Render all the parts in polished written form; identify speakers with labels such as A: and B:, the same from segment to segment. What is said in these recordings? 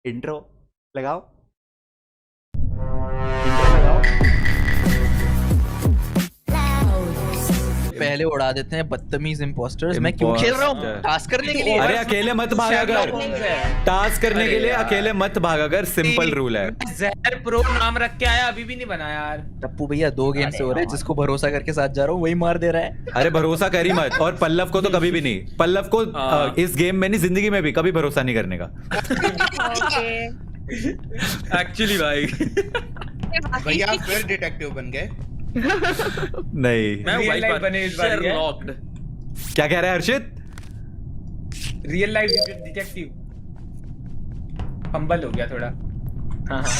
A: Intro लगाओ, intro लगाओ।
B: पहले उड़ा देते हैं बदतमीज इम्पोस्टर्स। मैं क्यों खेल रहा हूँ? टास्क करने के लिए।
A: अरे अकेले मत भागा कर, टास्क करने के लिए अकेले मत भागा कर, सिंपल रूल है।
C: जहर प्रो नाम रख के आया, अभी भी नहीं बना यार।
B: टप्पू भैया 2 गेम से हो रहा है, जिसको भरोसा करके साथ जा रहा हूँ वही मार दे रहा है।
A: अरे भरोसा कर ही मत, और पल्लव को तो कभी भी नहीं, पल्लव को इस गेम में नहीं, जिंदगी में भी कभी भरोसा नहीं करने का।
D: एक्चुअली भाई
E: भैया फिर डिटेक्टिव बन गए।
A: नहीं,
D: मैं
C: Real
D: वाइट
C: life बने इस बार ये।
D: लॉक्ड।
A: क्या कह रहा है हर्षित?
C: रियल लाइफ डिटेक्टिव फंबल हो गया थोड़ा। हाँ हाँ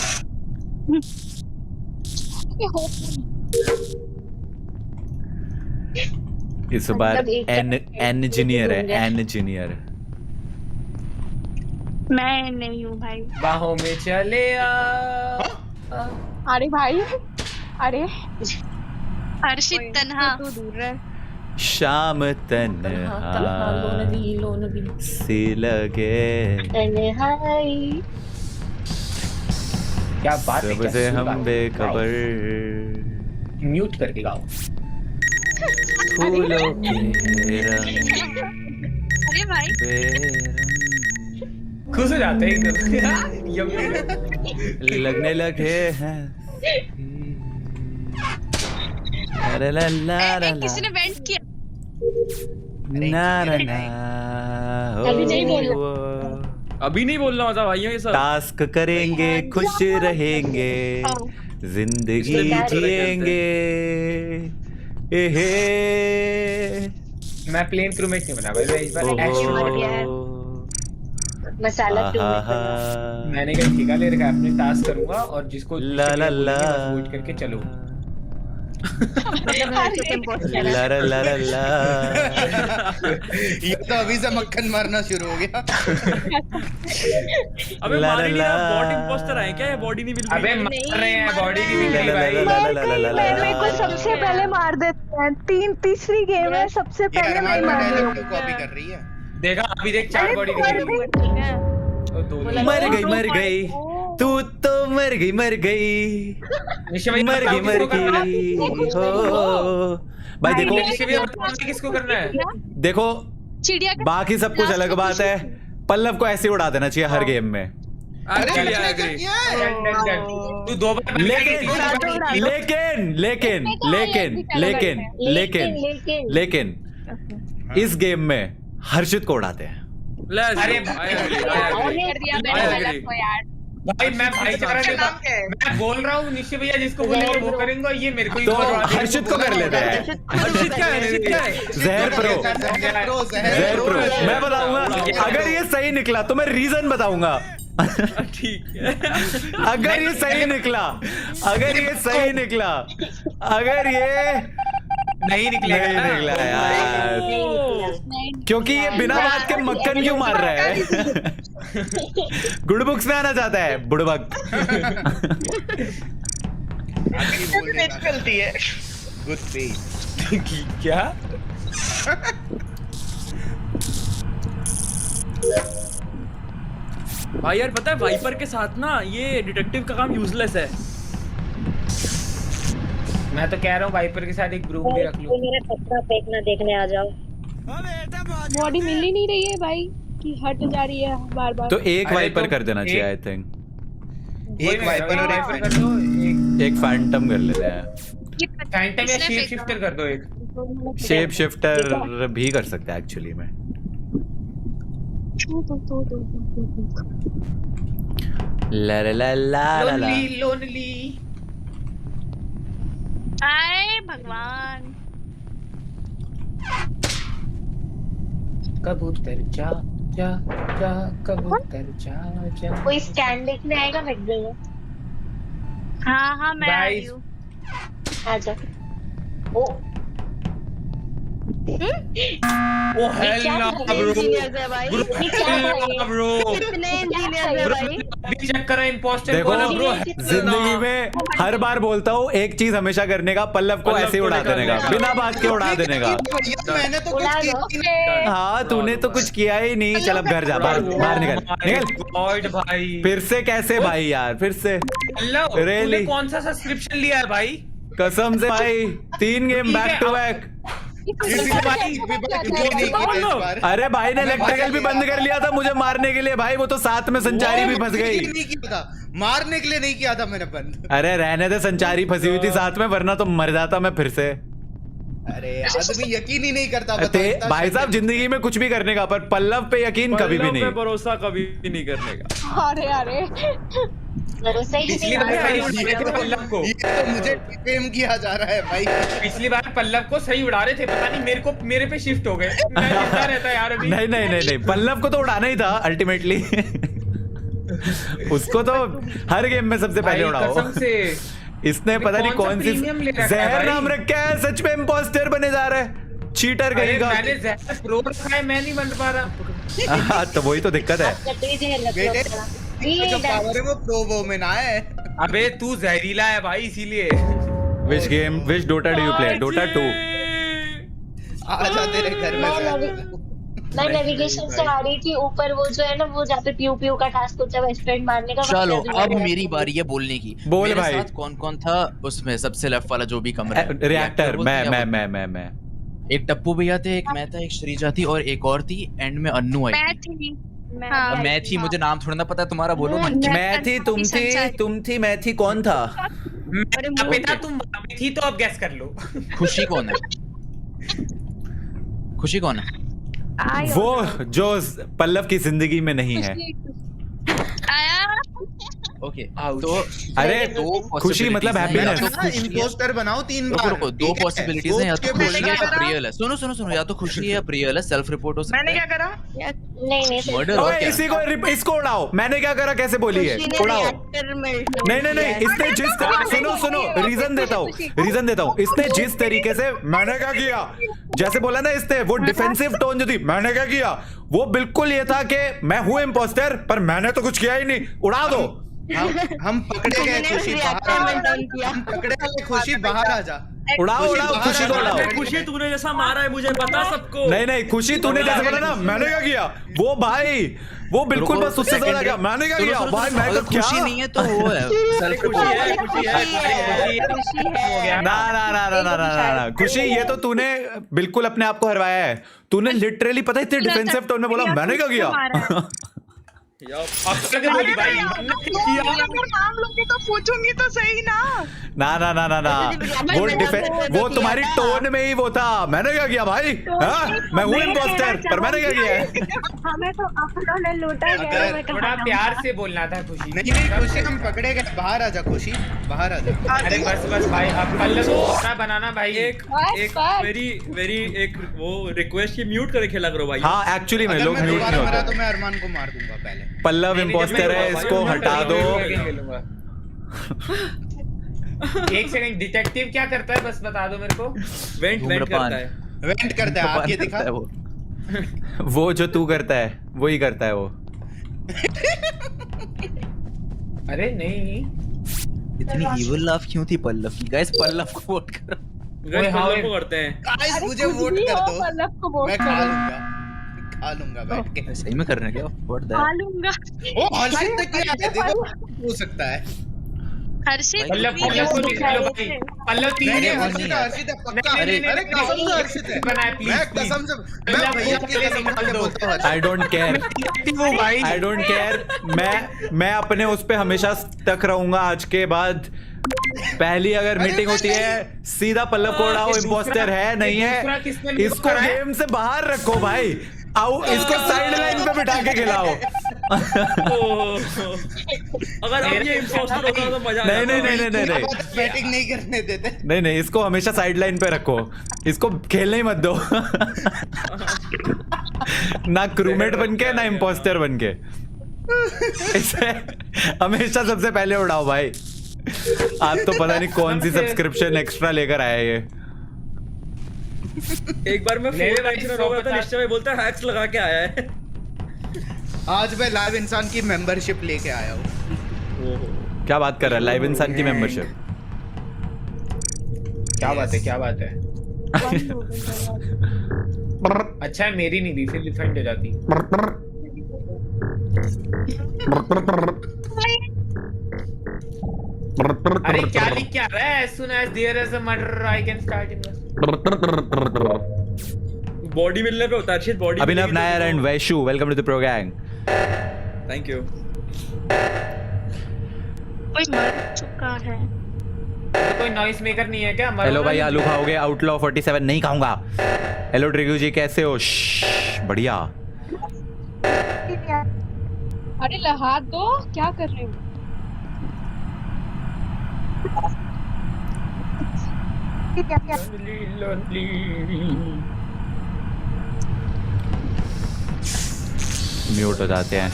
A: इस बार इंजीनियर है, इंजीनियर।
F: मैं नहीं हूँ भाई।
C: बाहों में चले आ।
F: अरे भाई, अरे
G: हर्षित तन्हा
F: तू दूर रह।
A: शाम तन्हा सी लगे,
C: क्या बात है,
A: सबसे हम बेखबर,
C: म्यूट करके गाओ।
A: फूलों के रंग
G: अरे भाई
A: बेरंग
C: खुश हो जाते हैं एकदम। यम्मी।
A: लगने लगे हैं। ला ला ला ला
G: किसी ने वेंट किया।
A: ना ना ना,
F: अभी नहीं बोलना।
D: अभी नहीं बोलना होता भाइयों ये सब।
A: टास्क करेंगे, खुश रहेंगे, जिंदगी जिएंगे। एहे
C: मैं प्लेन क्रू में नहीं बना भाई, मैं इस बार एस्ट्रोनॉट हूँ।
F: मसाला
C: मैंने कहीं ठेका ले रखा है, अपने टास्क करूंगा और जिसको
A: ला ला ला,
C: वोट करके चलो।
A: ला ला ला ला ला।
E: ये तो अभी से मक्खन मारना शुरू हो गया।
D: अबे
A: ला
D: मारे नहीं
A: ला
D: ना,
A: ला।
D: बॉडी इम्पोस्टर आए क्या? ये बॉडी नहीं मिल रही।
C: अबे मार रहे हैं, बॉडी की
A: ला
C: बिगड़ी
A: ला
C: भाई।
A: ला ला ला ला ला ला।
F: मेरे को सबसे पहले मार देते हैं। तीसरी गेम है, सबसे
E: ये
F: पहले मैं
E: अरमान का
F: मार
E: डायलॉग
F: रही
E: क्यों कॉपी कर रही है?
C: देखा अभी देख 4 बॉडी दिखेगी।
A: मर गई मर गई, तू तो मर गई मर गई, मर गई मर गई हो। भाई देखो,
C: किसको करना है?
A: देखो
G: चिड़िया का
A: बाकी सब कुछ अलग बात है, पल्लव को ऐसे उड़ा देना चाहिए हर गेम में।
D: Actually, I agree.
C: तू 2 बार
A: लेकिन लेकिन लेकिन लेकिन लेकिन लेकिन लेकिन इस गेम में हर्षित को उड़ाते हैं।
D: Let's
C: अरे
D: go.
C: भाई,
D: I agree, I agree.
G: कर दिया
D: I
G: मैंने
D: agree.
G: गलत को यार।
C: भाई मैं भाईचारा के मैं बोल रहा हूँ निश्चय भैया जिसको बोलेंगे वो करेंगे, और ये मेरे को ही
A: तो
C: करवा देंगे।
A: हर्षित को कर लेते हैं।
D: हर्षित क्या है? हर्षित क्या है?
A: जहर प्रो,
E: जहर
A: जहर
E: प्रो।
A: प्रो। मैं बताऊंगा अगर ये सही निकला तो मैं रीजन बताऊंगा।
D: ठीक है।
A: अगर ये सही निकला, अगर ये सही निकला, अगर ये
C: नहीं निकलेगा
A: नहीं
C: ना।
A: निकला यार, क्योंकि ये बिना बात के मक्खन क्यों मार रहा है? गुड बुक्स में आना चाहता है बुड़बक।
E: चलती है गुड फेस।
C: क्या?
D: भाई यार पता है वाइपर के साथ ना ये डिटेक्टिव का काम यूजलेस है।
C: मैं तो कह रहा हूँ वाइपर के साथ एक ग्रुप भी रख लूं।
F: मेरा कपड़ा फेंकना देखने आ जाओ। बॉडी मिल ही नहीं रही है भाई, कि हट जा रही है बार बार।
A: तो एक
C: अरे
A: वाइपर
C: तो
A: कर देना चाहिए,
C: एक-
A: आई थिंक।
E: एक वाइपर और एक
C: कर दो,
A: एक फैंटम कर लेते हैं।
C: फैंटम या
G: किसने
C: शेप
G: फेंका?
C: शिफ्टर कर दो एक।
A: शेप शिफ्टर भी कर सकते हैं एक्चुअली में। ला ला ला ला ला ला।
C: Lonely lonely.
G: आए भगवान।
C: कबूतर जा जा जा, कबूतर जा जा।
F: कोई स्कैन देखने आएगा मैकडॉनल्ड?
G: हाँ हाँ मैं आ रही
C: Guys.
G: हूँ।
F: आजा। ओ
C: ओ हेल ना ब्रो,
F: इंजीनियर्स है भाई।
C: ब्रो
F: ये क्या है?
C: ब्रो,
F: कितने इंजीनियर्स है भाई?
C: अभी चेक करो इम्पोस्टर
A: देखो
C: कौन है ब्रो।
A: जिंदगी में हर बार बोलता हूँ एक चीज हमेशा करने का, पल्लव को ऐसे ही उड़ा देने का, बिना बात के उड़ा देने का।
E: मैंने तो कुछ
F: उड़ा
E: किया
F: दो।
E: ही नहीं।
A: हाँ तूने तो कुछ किया ही नहीं। चल अब घर जा, बाहर निकल।
C: गॉड भाई
A: फिर से कैसे भाई यार, फिर से
C: हेलो
A: Really?
C: तूने कौन सा सब्सक्रिप्शन लिया है भाई?
A: कसम से भाई 3 गेम बैक टू बैक। अरे भाई ने इलेक्ट्रिकल भी बंद कर लिया था मुझे मारने के लिए भाई, वो तो साथ में संचारी भी फंस गई।
E: नहीं किया था, मारने के लिए नहीं किया था मैंने बंद।
A: अरे रहने दे, संचारी फंसी हुई थी साथ में, वरना तो मर जाता मैं फिर से।
E: अरे आदमी यकीन ही नहीं करता। बताओ, इतना
A: भाई
E: शक्ति-
A: साहब जिंदगी में कुछ भी करने का, पर पल्लव पे यकीन कभी भी
D: पल्लव पे
A: नहीं।
D: भरोसा कभी भी नहीं करने का।
F: अरे अरे भरोसा ही
C: पिछली
F: नहीं
C: बार
F: आ
C: सही
F: रहा
C: उड़ा रहे थे पल्लव को।
E: ये तो मुझे फेम किया जा रहा है भाई।
C: पिछली बार पल्लव को सही उड़ा रहे थे, पता नहीं मेरे पे शिफ्ट हो गए। मैं जिंदा रहता यार अभी।
A: नहीं पल्लव को तो उड़ाना ही था अल्टीमेटली। उसको तो हर गेम में सबसे पहले
C: भाई,
A: उड़ाओ।
C: कसम से
A: इसने पता नहीं
C: कौन सा
A: कौन सी
C: प्रीमियम ले रखा है
A: जहर
C: भाई?
A: नाम रखा है, सच में इम्पोस्टर बने जा रहा है, चीटर
C: अरे
A: कहेगा।
C: मैंने जहर प्रो रखा है, मैं नहीं बन पा रहा।
A: हाँ, तो वही तो दिक्कत है।
E: बेटे जो पावर है वो प्रो वो में ना है।
C: अबे तू जहरीला है भाई, इसीलिए।
A: Which Dota do you play? Dota 2।
E: आजा तेरे घर में।
F: मैं नेविगेशन से आ रही थी ऊपर, वो जो है ना वो जहाँ पे पीयू पीयू का टास्क होता है वेस्टर्न मारने का।
B: चलो
F: वहाँ पे
B: अब
F: अभी
B: मेरी बारी है बोलने की।
A: बोल
B: मेरे
A: भाई।
B: साथ कौन कौन था उसमें? सबसे लेफ्ट वाला जो भी कमरा है।
A: रिएक्टर
B: बोलते हैं या
A: मैं
B: एक टप्पू भैया थे, एक मैं था, एक श्रीजा थी और एक और थी। एंड में अन्नू आई
G: मैं
B: थी।
G: थी।
B: अब मैं थी, मुझे नाम थोड़ा ना पता है तुम्हारा, बोलो ना।
A: मैं थी, तुम थी, मैं थी, कौन था?
C: बेटा तुम भाभी थी तो अब गैस कर लो।
B: खुशी कौन है? खुशी कौन है?
A: वो जो पल्लव की जिंदगी में नहीं है।
G: आया
B: ओके तो
A: अरे
B: दो
A: खुशी मतलब
B: possibilities हैं,
A: happiness।
B: या तो खुशी है-
E: इम्पोस्टर बनाओ 3
B: रुको,
E: बार।
B: रुको, दो पॉसिबिलिटीज हैं, या तो
E: सोच के
B: खुशी
E: बोलना
B: है या
E: है।
B: प्रियल है। सुनो या तो खुशी है या प्रियल है। सेल्फ रिपोर्ट हो सकता है।
G: मैंने क्या करा?
F: नहीं
B: मर्डर और
A: ओए,
B: क्या?
A: इसको उड़ाओ। मैंने क्या करा, कैसे बोली है? उड़ाओ। नहीं, इसने जिस सुनो रीजन देता हूँ। इसने जिस तरीके से मैंने क्या किया जैसे बोला ना, इसने वो डिफेंसिव टोन जो थी, मैंने क्या किया, वो बिल्कुल ये था कि मैं हूँ इम्पोस्टर पर मैंने तो कुछ किया ही नहीं। उड़ा दो।
E: हम पकड़े गए, खुशी बाहर आ जा। हम पकड़े गए, खुशी बाहर आ जा।
A: उड़ाओ खुशी को उड़ाओ।
D: खुशी तूने जैसा मारा है मुझे पता सबको।
A: नहीं खुशी तूने जैसे बोला ना, मैंने क्या किया, वो भाई वो बिल्कुल बस उससे समझ आ गया, मैंने क्या किया भाई, मैं
B: अगर
A: तो क्या।
B: खुशी नहीं है तो वो है सेल्फ
A: ना खुशी, ये तो तूने बिल्कुल अपने आप को हरवाया है। तूने लिटरली पता है इतने डिफेंसिव टोन में बोला मैंने क्या किया।
G: नाम लोगे तो पूछूंगी तो सही ना।
A: ना वो तुम्हारी टोन में ही वो था, मैंने क्या किया भाई, हाँ मैं हूँ इम्पोस्टर पर मैंने क्या किया है।
F: हमें तो अपना लूटा गया। मैं
C: थोड़ा
F: कहा
C: प्यार से बोलना था खुशी।
E: नहीं खुशी, हम पकड़े गए, बाहर आ जा खुशी, बाहर आ जा।
C: अरे बस भाई, अब पल्लव को अपना बनाना भाई।
D: एक वेरी एक वो रिक्वेस्ट की म्यूट करके खेला करो भाई।
A: हाँ एक्चुअली में
E: अगर
A: लोग
E: मैं
A: म्यूट
E: दोबारा
A: नहीं
E: मरा
A: होते।
E: तो मैं अरमान को मार दूंगा पहले।
A: पल्लव इम्पोस्टर है, इसको हटा दो।
C: एक सेकंड, डिटेक्टिव क्या करता है बस बता दो मेरे को।
D: वेंट करता है।
E: वेंट करता है, आप ये दिखा।
A: वो जो तू करता है वही करता है वो।
C: अरे नहीं,
B: इतनी इविल लाफ क्यों थी पल्लव की? गाइस पल्लव को वोट करो।
D: गाइस पल्लव को करते हैं।
E: गाइस
F: अरे
E: मुझे
F: कुछ
E: वोट
F: भी
E: कर
F: हो,
E: दो,
F: पल्लव को वोट
E: मैं
F: करो।
E: खा लूंगा बैठ के।
B: सही में करना क्या? What the
G: मालूंगा।
E: ओ हर्षित ने किया है, देखो हो सकता है।
G: हर्षित
C: पल्लव को निकालो भाई। पल्लव तीन
E: नहीं,
C: है।
E: हर्षित है पक्का।
C: नहीं,
E: अरे कसम से हर्षित है।
C: बनाए प्लीज।
E: मैं कसम से, मैं भैया के लिए समझ के बोलता हूँ।
A: I don't care, I don't care. मैं अपने उस पे हमेशा तक रहूंगा आज के बाद। पहली अगर मीटिंग होती है सीधा पल्लव को उड़ाओ, इम्पोस्टर है नहीं है, इसको गेम से बाहर रखो भाई। आओ इसको साइड लाइन पे बिठा के खिलाओ।
D: अगर अब ये इम्पोस्टर होता तो मजा
A: नहीं
E: बैटिंग नहीं करने देते।
A: नहीं इसको हमेशा साइड लाइन पे रखो, इसको खेलने ही मत दो। ना क्रूमेट बनके ना इम्पोस्टर बनके, इसे हमेशा सबसे पहले उड़ाओ भाई। आप तो पता नहीं कौन सी सब्सक्रिप्शन एक्स्ट्रा लेकर आया ये।
D: एक बार मैं फोन एक्शन हो गया था, निश्चय भाई बोलता है हैक्स लगा के आया है।
E: आज मैं लाइव इंसान की मेंबरशिप लेके आया हूँ।
A: क्या बात कर रहा है? लाइव इंसान की मेंबरशिप।
C: क्या बात है, क्या बात है? अच्छा है मेरी नहीं दी, फिर डिफेंड हो जाती। अरे क्या लिख क्या रहा है? As soon as there is a murder, I can start investing.
D: Body मिलने पे होता है Arshit, body.
A: Abhinav Nair and Vaishu, welcome to the pro gang.
D: Thank you.
F: कोई मर चुका है।
C: तो कोई नॉइस मेकर नहीं है क्या?
A: हेलो भाई, आलू खाओगे? आउटलॉ 47 नहीं खाऊंगा। हेलो ट्रिगू जी, कैसे हो? बढ़िया।
F: अरे हाथ दो, क्या कर रहे हो?
A: म्यूट हो जाते हैं।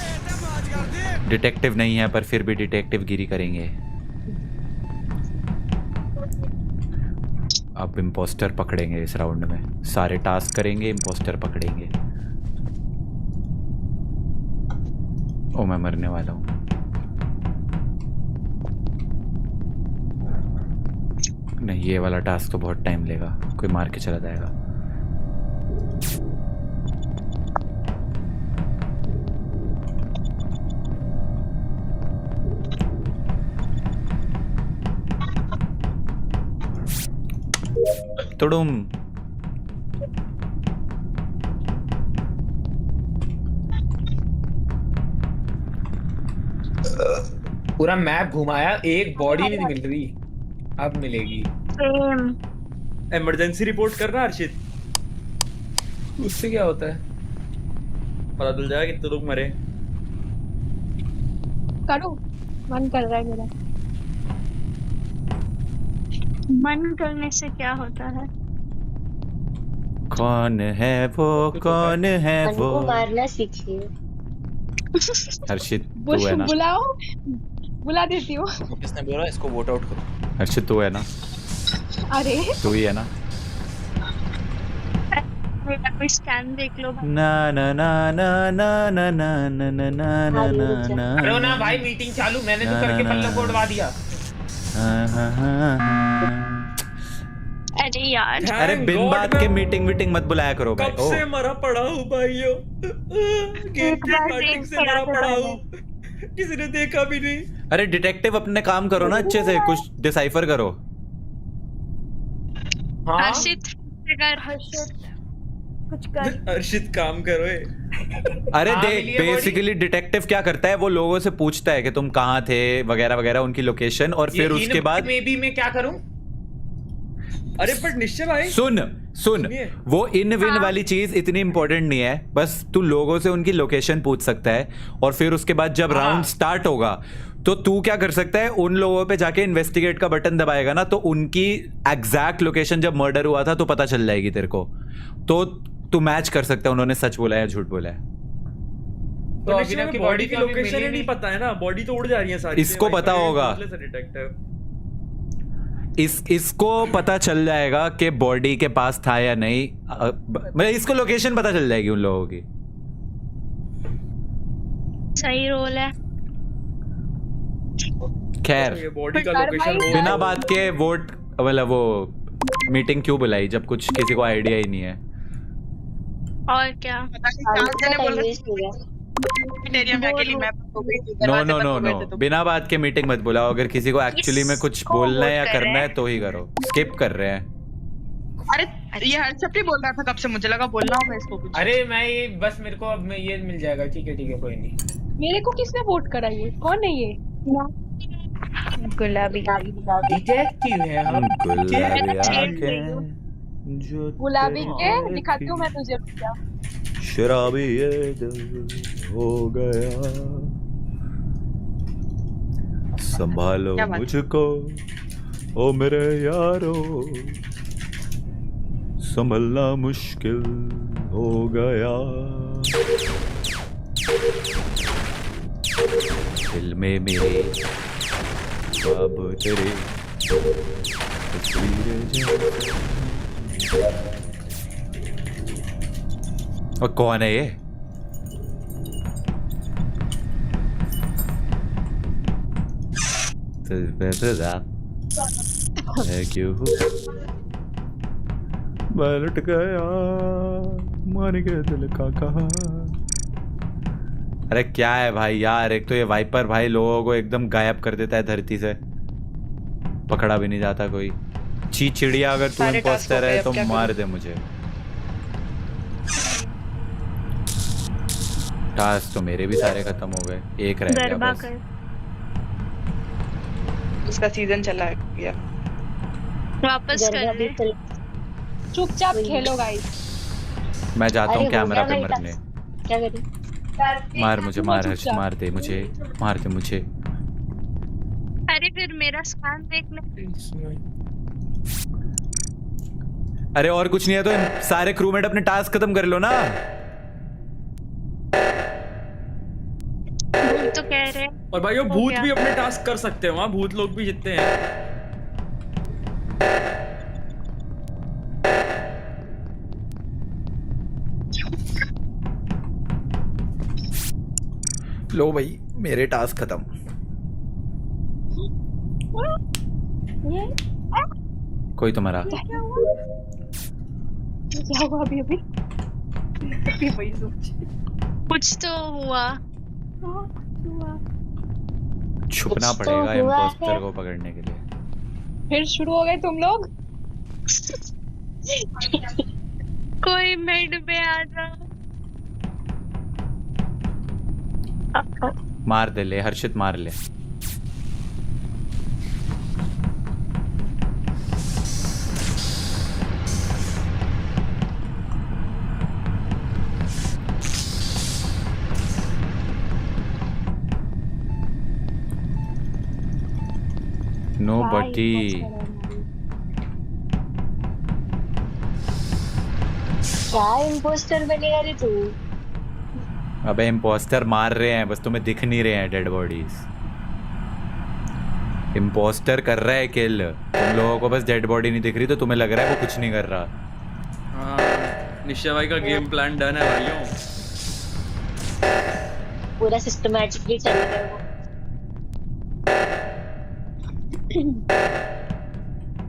A: डिटेक्टिव नहीं है पर फिर भी डिटेक्टिव गिरी करेंगे। अब इम्पोस्टर पकड़ेंगे इस राउंड में। सारे टास्क करेंगे, इम्पोस्टर पकड़ेंगे। ओ मैं मरने वाला हूँ। नहीं, ये वाला टास्क तो बहुत टाइम लेगा, कोई मार के चला जाएगा। तुडुम।
C: पूरा मैप घुमाया, एक बॉडी नहीं मिल रही। अब मिलेगी।
D: इमरजेंसी रिपोर्ट करना अर्शित,
C: उससे क्या होता है?
D: पता चल जाएगा कितने लोग मरे।
F: करो, मन कर रहा है मेरा। मन करने से क्या होता है?
A: कौन है वो, कौन है वो?
H: मारना सीखिए।
A: हर्षित तू है ना?
F: बुलाओ, बुला देती हूँ।
B: किसने बोला इसको वोट आउट करो?
A: हर्षित तू है ना?
F: अरे
A: तू ही है ना?
F: मेरा कोई स्कैन देख लो।
A: ना ना ना ना ना ना ना ना ना ना ना ना।
C: अरे ना भाई, मीटिंग चालू, मैंने तो करके पल्ले को उड़वा दिया।
F: अरे यार,
A: अरे बिन बात के मीटिंग मत बुलाया करो भाई।
D: कब से मरा पड़ा हूँ भाइयों, गेम के स्टार्टिंग से मरा पड़ा हूँ, किसी ने देखा भी नहीं।
A: अरे डिटेक्टिव अपने काम करो ना अच्छे से, कुछ डिसाइफर करो।
C: हाँ?
F: कुछ कर।
D: अर्शित काम करो।
A: अरे
C: हाँ,
A: देख, बेसिकली डिटेक्टिव क्या करता है, वो लोगों से पूछता है कि तुम कहाँ थे वगैरह वगैरह, उनकी लोकेशन, और फिर उसके बाद
C: मे बी मैं क्या करूं?
D: अरे पर निश्चय भाई
A: सुन वो इन विन वाली चीज इतनी इंपॉर्टेंट नहीं है। बस तू लोगों से उनकी लोकेशन पूछ सकता है, और फिर उसके बाद जब राउंड स्टार्ट होगा तो तू क्या कर सकता है, उन लोगों पे जाके इन्वेस्टिगेट का बटन दबाएगा ना, तो उनकी एग्जैक्ट लोकेशन जब मर्डर हुआ था तो पता चल जाएगी तेरे को। तो तू मैच कर सकता है उन्होंने सच बोला है या झूठ बोला है।
C: तो अभिनव की
D: बॉडी की लोकेशन ही नहीं पता है ना, बॉडी तो उड़ जा रही है सारी।
A: इसको पता होगा, इसको पता चल जाएगा कि बॉडी के पास था या नहीं। मतलब इसको लोकेशन पता चल जाएगी उन लोगों की।
F: सही रोल है।
A: खैर
D: बॉडी का लोकेशन
A: बिना बात के वोट, मतलब वो मीटिंग क्यों बुलाई जब कुछ किसी को आइडिया ही नहीं है।
F: और क्या?
A: नो, बिना बात के मीटिंग मत बुलाओ। अगर किसी को एक्चुअली में कुछ बोलना है या करना है तो ही करो। स्किप कर रहे हैं।
G: अरे ये हर्षित ही बोल रहा था कब से, मुझे लगा बोल रहा हूँ मैं इसको कुछ।
C: अरे मैं ये बस मेरे को अब ये मिल जाएगा। ठीक है कोई नहीं।
F: मेरे को किसने वोट करा? ये कौन है? ये गुलाबी
C: डिटेक्टिव है हम।
F: गुलाबी के दिखाती हूँ मैं तुझे।
A: शराबी ये दिल हो गया, संभालो मुझको ओ मेरे यारो, संभलना मुश्किल हो गया। दिल में मेरे अब तेरे तस्वीरें। और कौन है ये? क्यों पलट गया मर गया दिल का कहा। अरे क्या है भाई यार, एक तो ये वाइपर भाई लोगों को एकदम गायब कर देता है धरती से, पकड़ा भी नहीं जाता कोई। ची चिड़िया, अगर तू इम्पोस्टर है तो मार दे मुझे। टास्क तो मेरे भी सारे खत्म हो गए, एक रह गया बस।
G: उसका सीजन चला गया, वापस कर ले।
F: चुपचाप खेलो गाइस।
A: मैं जाता हूँ कैमरा पे मरने।
F: क्या करें?
A: मार मुझे, मार हर्ष, मार दे मुझे, मार दे मुझे।
G: अरे फिर मेरा स्कैन देख ले।
A: अरे और कुछ नहीं है तो सारे क्रूमेट अपने टास्क खत्म कर लो ना।
G: तो कह रहे
D: और भाई वो भूत भी अपने टास्क कर सकते हैं, वहाँ भूत लोग भी जितने हैं।
A: लो भाई मेरे टास्क खत्म। कोई तो मरा।
F: क्या हुआ अभी अभी?
G: कुछ तो हुआ।
A: छुपना पड़ेगा इम्पोस्टर को पकड़ने के लिए।
F: फिर शुरू हो गए तुम लोग।
G: कोई मेड में आ जाओ।
A: मार दे ले हर्षित, मार ले। Nobody.
F: क्या इम्पोस्टर बनेगा रे तू?
A: अबे इम्पोस्टर मार रहे हैं, बस तुम्हें दिख नहीं रहे हैं डेड बॉडीज। इम्पोस्टर कर रहा है किल, तुम लोगों को बस डेड बॉडी नहीं दिख रही, तो तुम्हें लग रहा है वो कुछ नहीं कर रहा।
D: हाँ, निशा भाई का गेम प्लान डन है भाइयों।
F: पूरा सिस्टमैटिकली चल रहा है वो।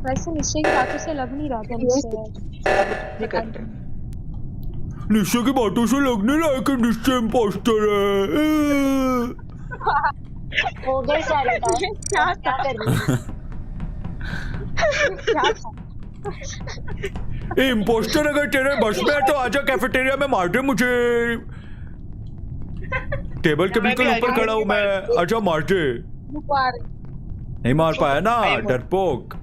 F: वैसे निश्चय की बातों से लग नहीं रहा था निश्चय।
A: निश्चय की बातों से लग नहीं रहा है कि निश्चय इम्पोस्टर है।
F: हो गए सारे क्या कर रही है?
A: इम्पोस्टर अगर तेरे बस में है तो आजा कैफेटेरिया में मार दे मुझे। टेबल के बिल्कुल ऊपर खड़ा हूँ मैं, आजा मार दे। नहीं मार पाया ना, डरपोक।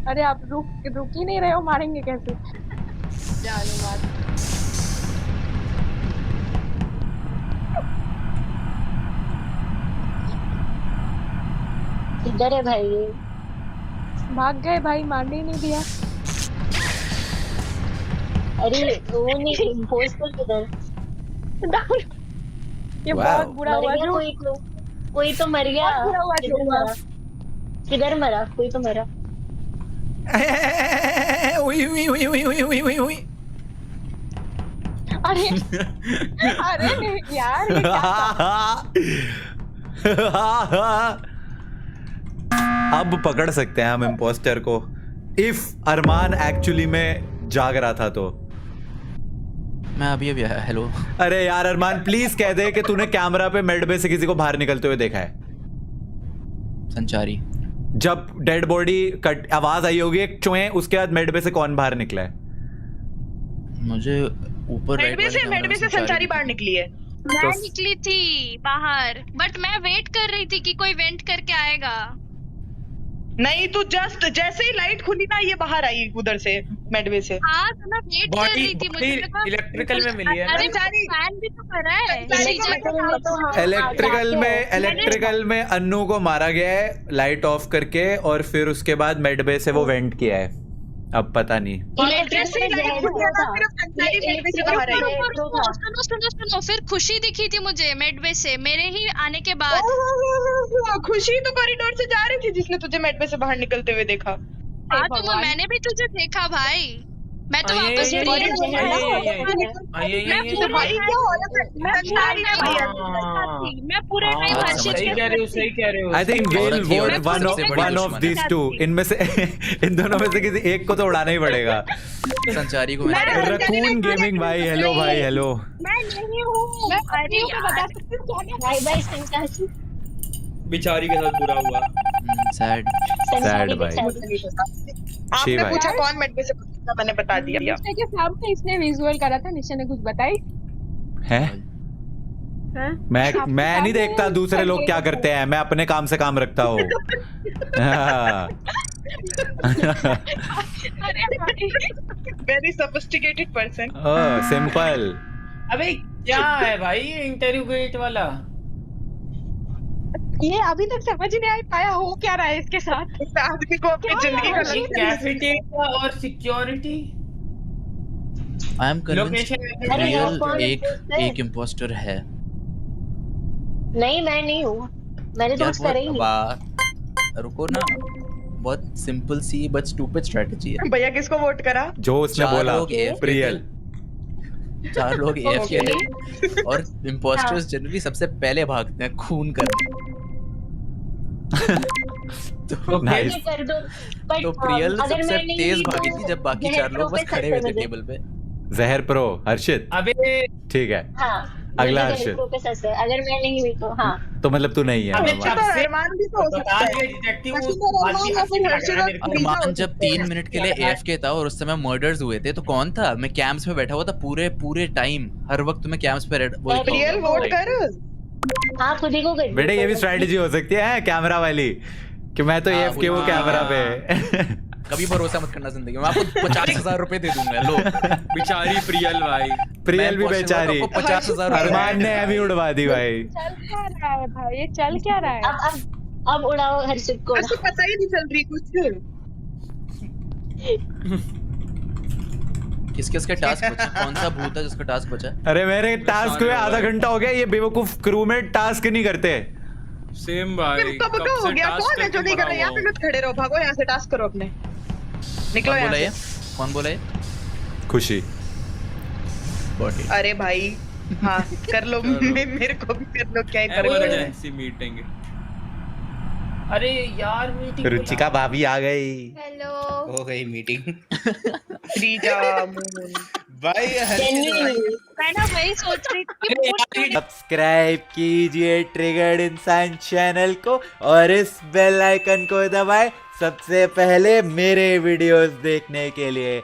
F: अरे आप रुक ही नहीं रहे हो, मारेंगे कैसे? जानो मार। किधर है भाई? भाग गए भाई, मारने नहीं दिया। अरे वो नहीं, इम्पोस्टर किधर? ये बहुत बुरा हुआ जो कोई तो मर गया। किधर मरा? कोई तो मरा। अरे अरे यार ये
A: अब पकड़ सकते हैं हम इम्पोस्टर को, इफ अरमान एक्चुअली में जाग रहा था तो।
B: मैं अभी आया। हेलो।
A: अरे यार अरमान प्लीज कह दे कि तूने कैमरा पे मेडबे से किसी को बाहर निकलते हुए देखा है।
B: संचारी।
A: जब डेड बॉडी कट आवाज आई होगी एक चुए, उसके बाद मेडबे से कौन बाहर निकला है?
B: मुझे ऊपर
G: मेडबे से संचारी बाहर निकली है। मैं निकली थी बाहर, बट मैं वेट कर रही थी कि कोई वेंट करके आएगा। नहीं, तू जस्ट जैसे ही लाइट खुली ना, ये बाहर आई उधर से मेडवे से। हाँ तो मैं वेट कर रही थी, मुझे लगा
C: इलेक्ट्रिकल में मिली है।
G: अरे फैन भी तो कर रहा है।
A: इलेक्ट्रिकल में अन्नू को मारा गया है लाइट ऑफ करके, और फिर उसके बाद मेडबे से वो वेंट किया है। अब पता नहीं।
G: सुनो, फिर खुशी दिखी थी मुझे मेडवे से, मेरे ही आने के बाद। खुशी तो कॉरिडोर से जा रही थी, जिसने तुझे मेडवे से बाहर निकलते हुए देखा। हाँ तो मैंने भी तुझे देखा भाई। मैं तो वापस
F: मैं पूरे टाइम
B: हाँ,
F: हर्षित
C: सही कह रहे हो, सही कह रहे हो।
A: आई थिंक we'll
B: औरत ही
A: vote
B: औरत की सबसे बड़ी
A: one of
B: दुश्मन
A: these two. इनमें से इन दोनों में से किसी एक को तो उड़ाना ही पड़ेगा।
B: संचारी को मैंने
A: रकून गेमिंग भाई, हेलो भाई, हेलो।
F: मैं नहीं हूँ। मैं
G: अरे
F: को बता सकती हूँ क्या भाई भाई संचारी
D: बेचारी के साथ बुरा हुआ।
B: सैड
A: Sad भाई।
G: आपने
A: भाई।
G: पूछा कौन मेड में से पूछा, मैंने बता दिया।
F: निशा के सामने इसने विजुअल करा था, निशा ने कुछ बताई
A: हैं?
F: हाँ?
A: मैं नहीं देखता दूसरे लोग क्या करते हैं, मैं अपने काम से काम रखता हूँ। हाँ।
F: अरे भाई
G: वेरी सोफिस्टिकेटेड पर्सन।
A: ओह सिंपल।
C: अबे क्या है भाई ये इंटरोगेट वाला?
F: ये अभी तक समझ ही नहीं पाया हो क्या रहा है इसके साथ।
G: इस आदमी को अपनी जिंदगी का
C: ये
G: लक्ष्य
C: कैफेटेरिया और security
B: I am convinced
C: location
B: real एक इम्पोस्टर है।
H: नहीं मैं नहीं हूँ, मैंने तो
B: यार
H: कुछ करा ही नहीं।
B: वाह, रुको ना, बहुत सिंपल सी बट स्टूपिड स्ट्रेटजी है।
G: भैया किसको वोट करा?
A: जो उसने
B: चार
A: बोला
B: लोग AFK
A: प्रियल।
B: थे, 4 लोग AFK थे और इम्पोस्टर्स जनरली सबसे पहले भागते हैं खून करने। तो
A: Nice.
H: ये कर दो, but,
B: तो प्रियल
H: अगर
B: सबसे
H: मैं नहीं
B: तेज
H: हुई
B: भागी
H: तो
B: थी जब बाकी
H: जहर
B: 4 लोग बस
H: पे
B: खड़े हुए थे
H: सस्ते में
B: टेबल पे।
A: जहर प्रो हर्षित,
C: अबे
A: ठीक है।
H: हाँ
A: अगला
H: मुझे
A: हर्षित।
H: जहर पे सस्ते, अगर मैं नहीं हुई तो हाँ।
A: तो मतलब तू नहीं है।
C: अबे
A: मामा।
C: जब से
G: अरमान भी तो हो सकता
C: बता
G: है।
C: दिया डिटेक्टिव
G: हर्षित
C: उस
G: और
C: आदमी
G: अरमान या फिर
C: हंसी
G: हर्षित
C: लगा
G: और
C: मेरे को।
B: अरमान जब 3 मिनट के लिए AFK था और उस समय मर्डर्स हुए थे तो कौन था? मैं कैंप्स में बैठा हुआ था पूरे टाइम, हर वक्त मैं कैंप्स पे
G: प्रियल वोट कर।
H: हाँ खुद ही को कर।
A: बेटे ये भी स्ट्रेटेजी हो सकती है कैमरा वाली, कि मैं तो
B: हाँ,
A: AFK वो
B: वही।
A: कैमरा पे।
B: कभी भरोसा मत करना जिंदगी में, मैं आपको 50,000 रुपए दे दूंगा। लो
D: बेचारी प्रियल भाई।
A: प्रियल भी
B: मैं
A: बेचारी,
B: 50,000
A: अरमान ने अभी उड़वा दी भाई।
F: चल क्या रहा है भाई, ये चल क्या रहा है?
H: अब उड़ाओ हर्षित को।
G: ऐसे पता ही नहीं चल रही कुछ।
B: किस किस के टास्क बचे? कौन सा भूत है जिसका टास्क बचा है?
A: अरे मेरे टास्क हुए आधा घंटा हो गया, ये बेवकूफ क्रूमेट टास्क नहीं करते।
D: सेम भाई।
G: कब का हो गया? कौन है जो नहीं कर रहा? यहाँ पे मत खड़े रहो, भागो यहाँ से, टास्क करो अपने, निकलो
B: कौन
G: यहाँ
B: बोला ये?
G: से।
B: कौन बोला ये?
A: खुशी।
B: बॉडी।
G: अरे भाई हाँ कर लो, मेरे को भी कर लो, क्या ही फर्क पड़ेगा।
D: Emergency meeting.
C: अरे यार मीटिंग
A: रुचिका भाभी आ गई।
F: हेलो
E: हो गई मीटिंग।
G: श्रीजा मून।
E: भाई
F: मैं ना वही सोच रही थी
A: सब्सक्राइब कीजिए ट्रिगर्ड इंसान चैनल को और इस बेल आइकन को दबाएं सबसे पहले मेरे वीडियोस देखने के लिए।